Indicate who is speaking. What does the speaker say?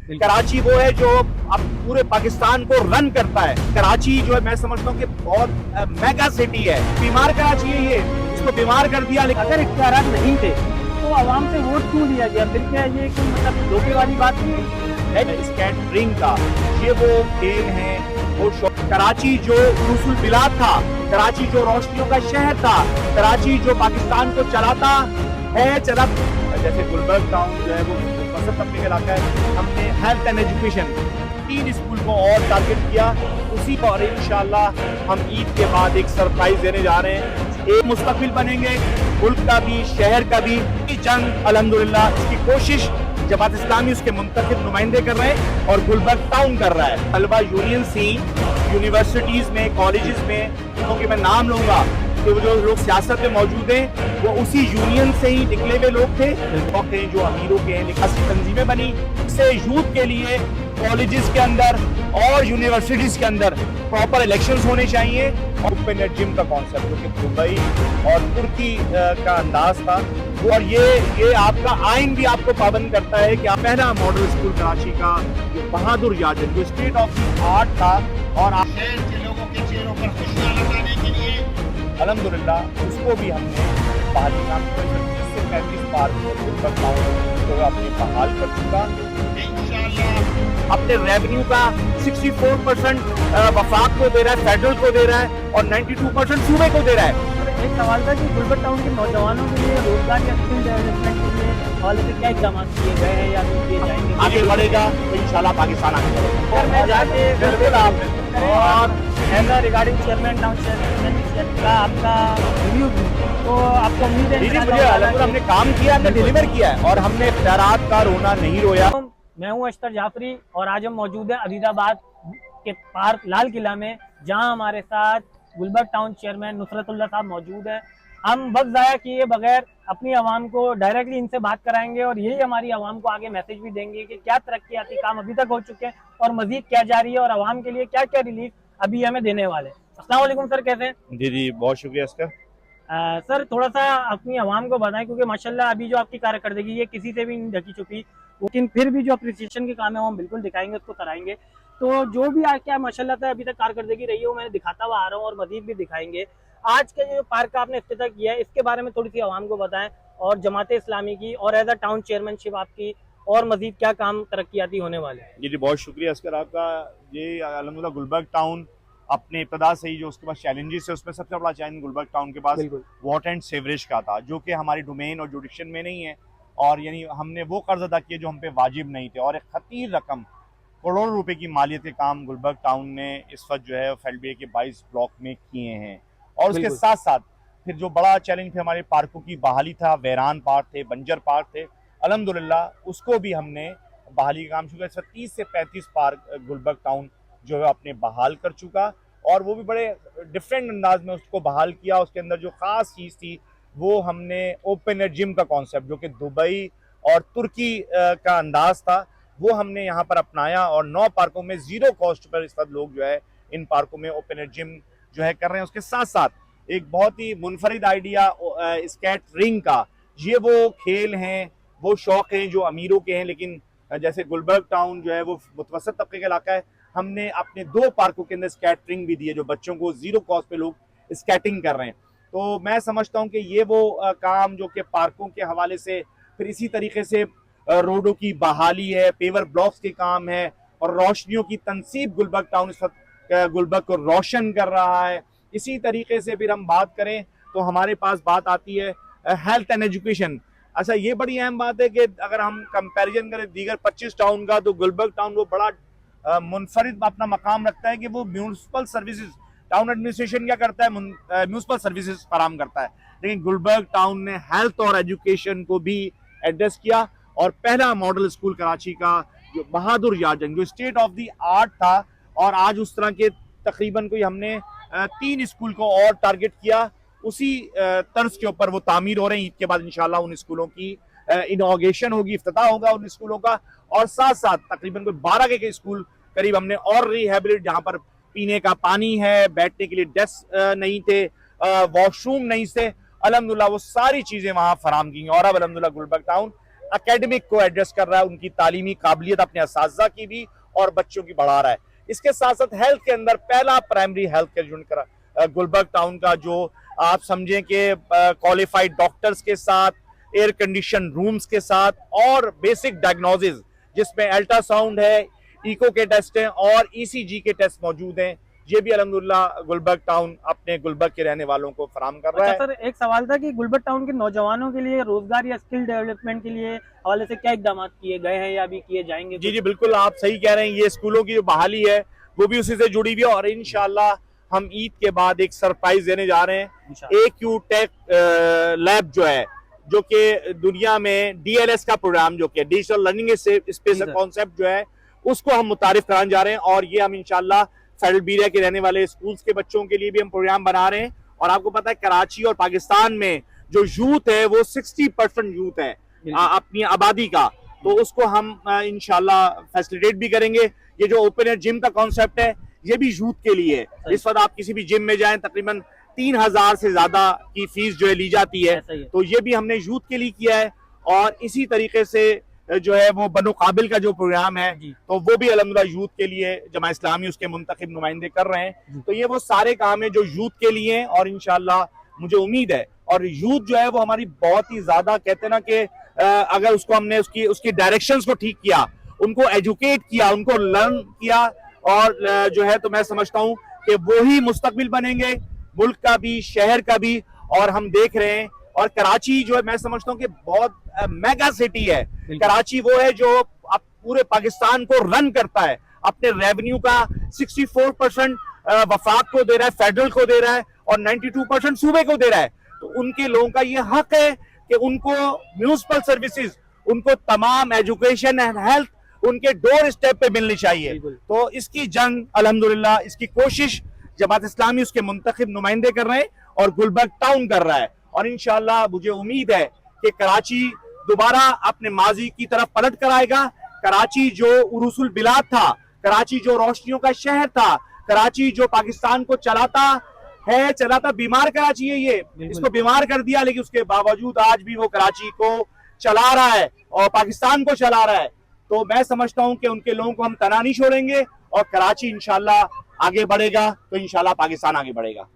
Speaker 1: कराची वो है जो अब पूरे पाकिस्तान को रन करता है। कराची जो है मैं समझता हूँ कि बहुत मेगा सिटी है। बीमार कराची है ये, इसको बीमार कर दिया। लेकिन
Speaker 2: अगर इख्तियार नहीं थे तो आवाम से वोट क्यों दिया गया? फिर क्या ये कोई मतलब धोखे वाली बात नहीं है?
Speaker 1: स्कैटरिंग का ये वो खेल है, वो कराची जो रूसुल बिलाद था, कराची जो रोशनियों का शहर था, कराची जो पाकिस्तान को चलाता है जैसे गुलबर्ग टाउन जो है वो मसद तबके का इलाका है। हमने हेल्थ एंड एजुकेशन 3 स्कूल को और टारगेट किया उसी को, और इंशाल्लाह हम ईद के बाद एक सरप्राइज देने जा रहे हैं। एक मुस्तकबिल बनेंगे, मुल्क का भी शहर का भी। जंग अल्हम्दुलिल्लाह इसकी कोशिश जमात इस्लामी उसके मुंतखब नुमाइंदे कर रहे हैं और गुलबर्ग टाउन कर रहा है। तलबा यूनियन से यूनिवर्सिटीज में, कॉलेजेस में, क्योंकि मैं नाम लूंगा कि वो जो लोग सियासत में मौजूद हैं वो उसी यूनियन से ही निकले हुए लोग थे। जो अमीरों के हैं लिखासी तंजीमें बनी, इससे यूथ के लिए कॉलेजेस के अंदर और यूनिवर्सिटीज के अंदर प्रॉपर इलेक्शंस होने चाहिए। ओपन जिम का कॉन्सेप्ट जो कि दुबई और तुर्की का अंदाज था, और ये आपका आइन भी आपको पाबंद करता है कि आप पहला मॉडल स्कूल कराची का जो बहादुर याजन जो स्टेट ऑफ द आर्ट था, और शहर के लोगों के चेहरों पर खुशियां लगाने के लिए अल्हम्दुलिल्लाह उसको भी हमने बहाली काम 30 से 35 पार्क तो अपने बहाल कर चुका। इंशाल्लाह अपने रेवेन्यू का 64% वफाक को दे रहा है, फेडरल को दे रहा है, और 92% सूबे को दे रहा है।
Speaker 2: एक सवाल था कि गुलबर्ग टाउन के नौजवानों के लिए रोजगार या स्किल डेवलपमेंट के लिए हवाले से क्या इकदाम किए गए हैं या किए जाएंगे?
Speaker 1: आगे बढ़ेगा तो इंशाल्लाह पाकिस्तान आगे बढ़ेगा।
Speaker 2: बिल्कुल आप और रिगार्डिंग चेयरमैन टाउन चेयरमैन का आपका रिव्यू, तो आपको उम्मीद है
Speaker 1: मुझे हमने काम किया, हमने डिलीवर किया है, और हमने इख्तियारात का रोना नहीं रोया।
Speaker 2: मैं हूं अख्तर जाफरी और आज हम मौजूद हैं अदीदाबाद के पार्क लाल किला में, जहां हमारे साथ गुलबर्ग टाउन चेयरमैन नुसरतुल्लाह साहब मौजूद है। हम वक्त ज़ाया किए बगैर अपनी आवाम को डायरेक्टली इनसे बात कराएंगे और यही हमारी आवाम को आगे मैसेज भी देंगे कि क्या तरक्याती काम अभी तक हो चुके हैं और मजीद क्या जारी है और आवाम के लिए क्या क्या रिलीफ अभी हमें देने वाले हैं। अस्सलाम वालेकुम सर, कैसे हैं?
Speaker 1: जी बहुत शुक्रिया इसका।
Speaker 2: सर थोड़ा सा अपनी आवाम को बताएं, क्योंकि माशाल्लाह अभी जो आपकी कारकर्दगी ये किसी से भी नहीं ढकी चुकी, लेकिन फिर भी जो अप्रिसिएशन के काम है वो हम बिल्कुल दिखाएंगे, उसको कराएंगे। तो जो भी आज क्या माशाल्लाह से अभी तक कारकर्दगी रही है वो मैंने दिखाता हुआ आ रहा हूँ और मजीद भी दिखाएंगे। आज का जो पार्क का आपने इफ्तिताह किया है इसके बारे में थोड़ी सी आवाम को बताएं, और जमात इस्लामी की और एज अ टाउन चेयरमैनशिप आपकी और मजीद क्या काम तरक्याती होने वाले हैं।
Speaker 1: जी बहुत शुक्रिया असकर आपका। ये अल्हम्दुलिल्लाह गुलबर्ग टाउन अपने इब्तदा से ही जो उसके पास चैलेंजेस है, उसमें सबसे बड़ा चैलेंज गुलबर्ग टाउन के पास वाटर एंड सीवरेज का था, जो कि हमारी डोमेन और जुडिक्शन में नहीं है, और यानी हमने वो कर्ज अदा किए जो हम पे वाजिब नहीं थे, और एक खतीर रकम करोड़ों रुपए की मालियत के काम गुलबर्ग टाउन ने इस वक्त जो है फेल्डबे के 22 ब्लॉक में किए हैं। और उसके साथ साथ फिर जो बड़ा चैलेंज फिर हमारे पार्कों की बहाली था, वैरान पार्क थे, बंजर पार्क थे, अल्हम्दुलिल्लाह उसको भी हमने बहाली का काम शुरू किया। इस वक्त 30 से 35 पार्क गुलबर्ग टाउन जो है अपने बहाल कर चुका, और वो भी बड़े डिफरेंट अंदाज में उसको बहाल किया। उसके अंदर जो खास चीज़ थी वो हमने ओपन एयर जिम का कॉन्सेप्ट जो कि दुबई और तुर्की का अंदाज था, वो हमने यहाँ पर अपनाया, और 9 पार्कों में जीरो कॉस्ट पर इस वक्त लोग जो है इन पार्कों में ओपन एयर जिम जो है कर रहे हैं। उसके साथ साथ एक बहुत ही मुनफरिद आइडिया स्केट रिंग का, ये वो खेल हैं, वो शौक हैं जो अमीरों के हैं, लेकिन जैसे गुलबर्ग टाउन जो है वो मुतवसत तबके का इलाका है, हमने अपने 2 पार्कों के अंदर स्केटरिंग भी दी है, जो बच्चों को जीरो कॉस्ट पे लोग स्केटिंग कर रहे हैं। तो मैं समझता हूँ कि ये वो काम जो कि पार्कों के हवाले से, फिर इसी तरीके से रोडों की बहाली है, पेवर ब्लॉक्स के काम है, और रोशनियों की तनसीब गुलबर्ग टाउन इस वक्त गुलबर्ग को रोशन कर रहा है। इसी तरीके से फिर हम बात करें तो हमारे पास बात आती है हेल्थ एंड एजुकेशन। अच्छा, ये बड़ी अहम बात है कि अगर हम कंपैरिजन करें दीगर 25 टाउन का, तो गुलबर्ग टाउन वो बड़ा मुनफरिद अपना मकाम रखता है कि वो म्यूनसिपल सर्विसेज, टाउन एडमिनिस्ट्रेशन क्या करता है, म्यूनसिपल सर्विसेज फराम करता है, लेकिन गुलबर्ग टाउन ने हेल्थ और एजुकेशन को भी एड्रेस किया, और पहला मॉडल स्कूल कराची का जो बहादुर याजन जो स्टेट ऑफ द आर्ट था, और आज उस तरह के तकरीबन कोई हमने 3 स्कूल को और टारगेट किया, उसी तर्ज के ऊपर वो तामीर हो रहे हैं। ईद के बाद इंशाल्लाह उन स्कूलों की इनॉग्रेशन होगी, इफ्तिताह होगा उन स्कूलों का, और साथ साथ तकरीबन कोई 12 के स्कूल करीब हमने और रिहेबिलिट, जहाँ पर पीने का पानी है, बैठने के लिए डेस्क नहीं थे, वॉशरूम नहीं थे, अल्हम्दुलिल्लाह वो सारी चीजें वहाँ फराम की, और अब अल्हम्दुलिल्लाह गुलबर्ग टाउन एकेडमिक को एड्रेस कर रहा है, उनकी तालीमी काबिलियत अपने असातिज़ा की भी और बच्चों की बढ़ा रहा है। इसके साथ साथ हेल्थ के अंदर पहला प्राइमरी हेल्थ केयर यूनिट करा गुलबर्ग टाउन का, जो आप समझें कि क्वालिफाइड डॉक्टर्स के साथ, एयर कंडीशन रूम्स के साथ और बेसिक डायग्नोसिस जिसमें अल्ट्रासाउंड है, इको के टेस्ट हैं और ईसीजी के टेस्ट मौजूद हैं। ये भी अल्हम्दुलिल्लाह गुलबर्ग टाउन अपने गुलबर्ग के रहने वालों को फराम कर रहा है।
Speaker 2: सर एक सवाल था कि गुलबर्ग टाउन के नौजवानों के लिए रोजगार या स्किल डेवलपमेंट के लिए हवाले से क्या इकदाम किए गए हैं या अभी किए जाएंगे?
Speaker 1: जी बिल्कुल, आप सही कह रहे हैं। ये स्कूलों की जो बहाली है वो भी उसी से जुड़ी हुई है और इंशाल्लाह हम ईद के बाद एक सरप्राइज देने जा रहे हैं। AQ टेक लैब जो है, जो कि दुनिया में DLS का प्रोग्राम, जो कि डिजिटल लर्निंग स्पेस कॉन्सेप्ट जो है, उसको हम मुतारिफ कराने जा रहे हैं और ये हम इंशाल्लाह फेडरल बीरिया के रहने वाले स्कूल्स के बच्चों के लिए भी हम प्रोग्राम बना रहे हैं। और आपको पता है कराची और पाकिस्तान में जो यूथ है वो 60% यूथ है अपनी आबादी का, तो उसको हम इंशाल्लाह फैसिलिटेट भी करेंगे। ये जो ओपन एयर जिम का कॉन्सेप्ट है ये भी यूथ के लिए है। इस वक्त आप किसी भी जिम में जाएं तकरीबन 3000 से ज्यादा की फीस जो है ली जाती है, तो ये भी हमने यूथ के लिए किया है। और इसी तरीके से जो है वो बनो काबिल का जो प्रोग्राम है, तो वो भी अल्हम्दुलिल्लाह यूथ के लिए जमा इस्लामी उसके मुंतखब नुमाइंदे कर रहे हैं। तो ये वो सारे काम है जो यूथ के लिए हैं और इंशाल्लाह मुझे उम्मीद है। और यूथ जो है वो हमारी बहुत ही ज्यादा, कहते हैं ना कि अगर उसको हमने उसकी डायरेक्शंस को ठीक किया, उनको एजुकेट किया, उनको लर्न किया और जो है, तो मैं समझता हूँ कि वो ही मुस्तकबिल बनेंगे मुल्क का भी, शहर का भी। और हम देख रहे हैं, और कराची जो है मैं समझता हूँ कि बहुत मेगा सिटी है। कराची वो है जो अब पूरे पाकिस्तान को रन करता है, अपने रेवेन्यू का 64% वफाक को दे रहा है, फेडरल को दे रहा है और 92% सूबे को दे रहा है। तो उनके लोगों का ये हक है कि उनको म्यूनिसिपल सर्विसेज, उनको तमाम एजुकेशन एंड हेल्थ उनके डोर स्टेप पे मिलनी चाहिए। तो इसकी जंग अल्हम्दुलिल्लाह, इसकी कोशिश जमात इस्लामी उसके मुंतखब नुमाइंदे कर रहे हैं और गुलबर्ग टाउन कर रहा है। और इंशाल्लाह मुझे उम्मीद है कि कराची दोबारा अपने माजी की तरफ पलट कर आएगा। कराची जो उरूसुल बिलाद था, कराची जो रोशनियों का शहर था, कराची जो पाकिस्तान को चलाता बीमार कराची है, ये इसको बीमार कर दिया, लेकिन उसके बावजूद आज भी वो कराची को चला रहा है और पाकिस्तान को चला रहा है। तो मैं समझता हूं कि उनके लोगों को हम तना नहीं छोड़ेंगे और कराची इंशाल्लाह आगे बढ़ेगा, तो इंशाल्लाह पाकिस्तान आगे बढ़ेगा।